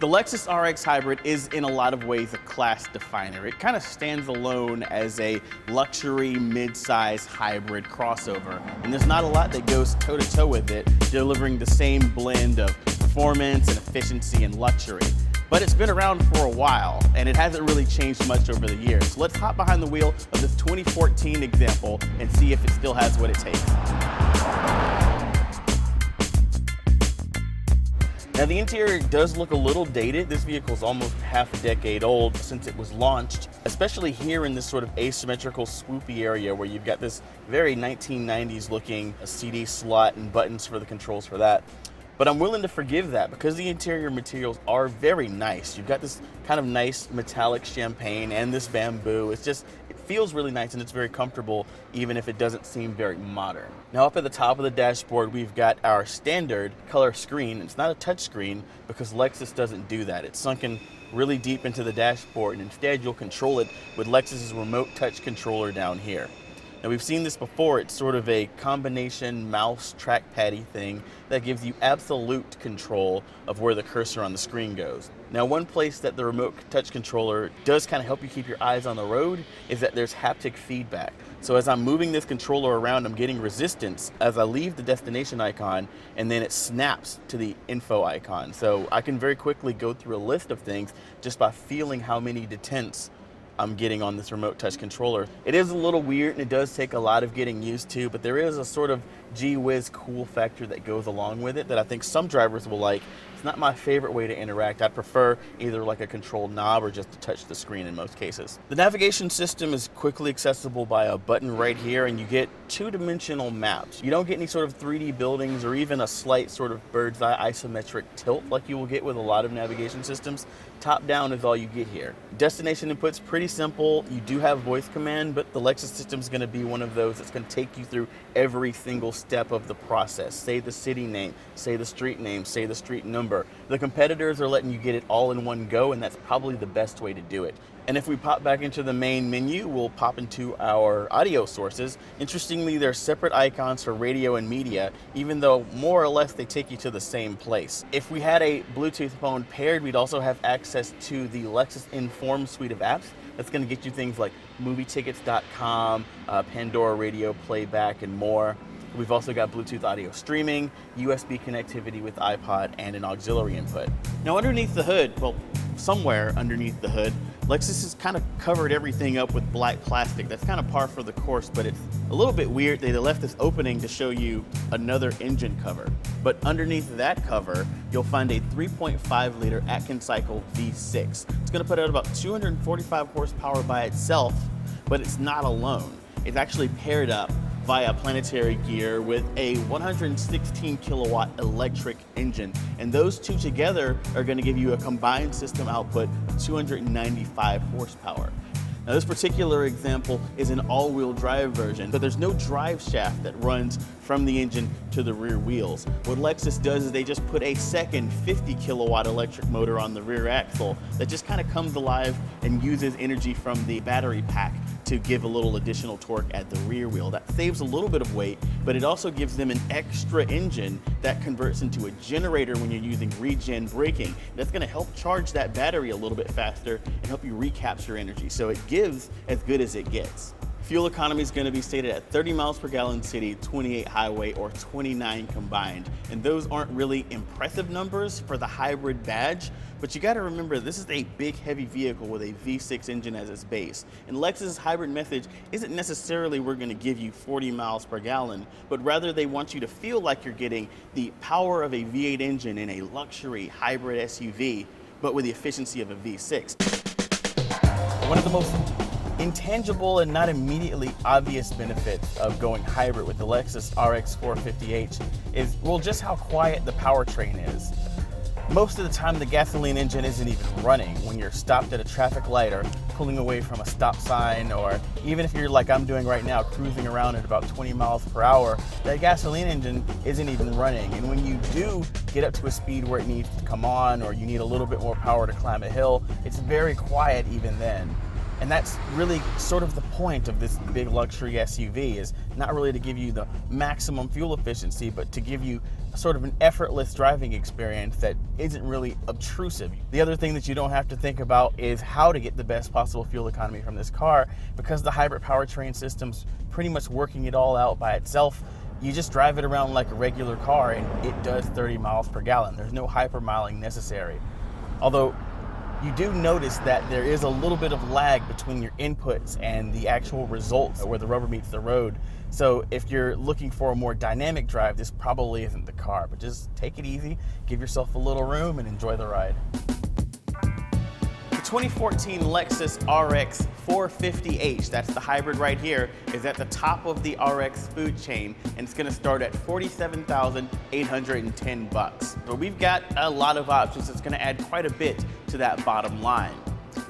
The Lexus RX Hybrid is in a lot of ways a class definer. It kind of stands alone as a luxury mid-size hybrid crossover. And there's not a lot that goes toe-to-toe with it, delivering the same blend of performance and efficiency and luxury. But it's been around for a while, and it hasn't really changed much over the years. So let's hop behind the wheel of this 2014 example and see if it still has what it takes. Now the interior does look a little dated. This vehicle is almost half a decade old since it was launched, especially here in this sort of asymmetrical swoopy area where you've got this very 1990s looking CD slot and buttons for the controls for that. But I'm willing to forgive that because the interior materials are very nice. You've got this kind of nice metallic champagne and this bamboo. It feels really nice and it's very comfortable even if it doesn't seem very modern. Now up at the top of the dashboard, we've got our standard color screen. It's not a touch screen because Lexus doesn't do that. It's sunken really deep into the dashboard, and instead you'll control it with Lexus's remote touch controller down here. Now we've seen this before. It's sort of a combination mouse trackpad-y thing that gives you absolute control of where the cursor on the screen goes. Now one place that the remote touch controller does kind of help you keep your eyes on the road is that there's haptic feedback. So as I'm moving this controller around, I'm getting resistance as I leave the destination icon, and then it snaps to the info icon. So I can very quickly go through a list of things just by feeling how many detents I'm getting on this remote touch controller. It is a little weird and it does take a lot of getting used to, but there is a sort of gee whiz cool factor that goes along with it that I think some drivers will like. It's not my favorite way to interact. I prefer either like a control knob or just to touch the screen in most cases. The navigation system is quickly accessible by a button right here, and you get two-dimensional maps. You don't get any sort of 3D buildings or even a slight sort of bird's eye isometric tilt like you will get with a lot of navigation systems. Top down is all you get here. Destination input's pretty simple. You do have voice command, but the Lexus system is going to be one of those that's going to take you through every single step of the process. Say the city name, say the street name, say the street number. The competitors are letting you get it all in one go, and that's probably the best way to do it. And if we pop back into the main menu, we'll pop into our audio sources. Interestingly, there are separate icons for radio and media, even though more or less they take you to the same place. If we had a Bluetooth phone paired, we'd also have access to the Lexus Inform suite of apps. That's going to get you things like movietickets.com, Pandora radio playback, and more. We've also got Bluetooth audio streaming, USB connectivity with iPod, and an auxiliary input. Now underneath the hood, well, somewhere underneath the hood, Lexus has kind of covered everything up with black plastic. That's kind of par for the course, but it's a little bit weird. They left this opening to show you another engine cover. But underneath that cover, you'll find a 3.5 liter Atkins cycle V6. It's gonna put out about 245 horsepower by itself, but it's not alone. It's actually paired up via planetary gear with a 116 kilowatt electric engine. And those two together are going to give you a combined system output of 295 horsepower. Now this particular example is an all-wheel drive version, but there's no drive shaft that runs from the engine to the rear wheels. What Lexus does is they just put a second 50 kilowatt electric motor on the rear axle that just kind of comes alive and uses energy from the battery pack to give a little additional torque at the rear wheel. That saves a little bit of weight, but it also gives them an extra engine that converts into a generator when you're using regen braking. That's gonna help charge that battery a little bit faster and help you recapture energy. So it gives as good as it gets. Fuel economy is going to be stated at 30 miles per gallon city, 28 highway, or 29 combined. And those aren't really impressive numbers for the hybrid badge, but you got to remember this is a big heavy vehicle with a V6 engine as its base. And Lexus's hybrid message isn't necessarily we're going to give you 40 miles per gallon, but rather they want you to feel like you're getting the power of a V8 engine in a luxury hybrid SUV, but with the efficiency of a V6. One of the most intangible and not immediately obvious benefits of going hybrid with the Lexus RX 450h is, well, just how quiet the powertrain is. Most of the time the gasoline engine isn't even running when you're stopped at a traffic light or pulling away from a stop sign, or even if you're like I'm doing right now, cruising around at about 20 miles per hour, that gasoline engine isn't even running. And when you do get up to a speed where it needs to come on, or you need a little bit more power to climb a hill, it's very quiet even then. And that's really sort of the point of this big luxury SUV, is not really to give you the maximum fuel efficiency, but to give you sort of an effortless driving experience that isn't really obtrusive. The other thing that you don't have to think about is how to get the best possible fuel economy from this car, because the hybrid powertrain system's pretty much working it all out by itself. You just drive it around like a regular car and it does 30 miles per gallon. There's no hypermiling necessary. Although you do notice that there is a little bit of lag between your inputs and the actual results where the rubber meets the road. So if you're looking for a more dynamic drive, this probably isn't the car, but just take it easy, give yourself a little room and enjoy the ride. The 2014 Lexus RX 450h, that's the hybrid right here, is at the top of the RX food chain, and it's gonna start at $47,810. So we've got a lot of options. It's gonna add quite a bit to that bottom line.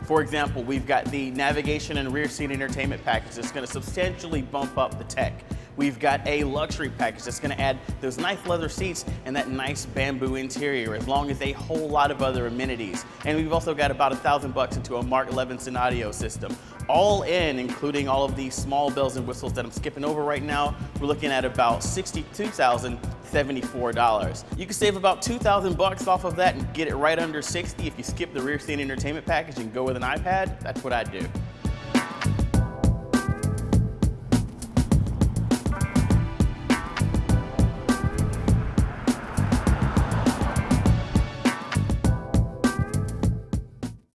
For example, we've got the navigation and rear seat entertainment package that's gonna substantially bump up the tech. We've got a luxury package that's gonna add those nice leather seats and that nice bamboo interior, as long as a whole lot of other amenities. And we've also got about $1,000 into a Mark Levinson audio system. All in, including all of these small bells and whistles that I'm skipping over right now, we're looking at about $62,074. You can save about $2,000 off of that and get it right under $60 if you skip the rear seat entertainment package and go with an iPad. That's what I'd do.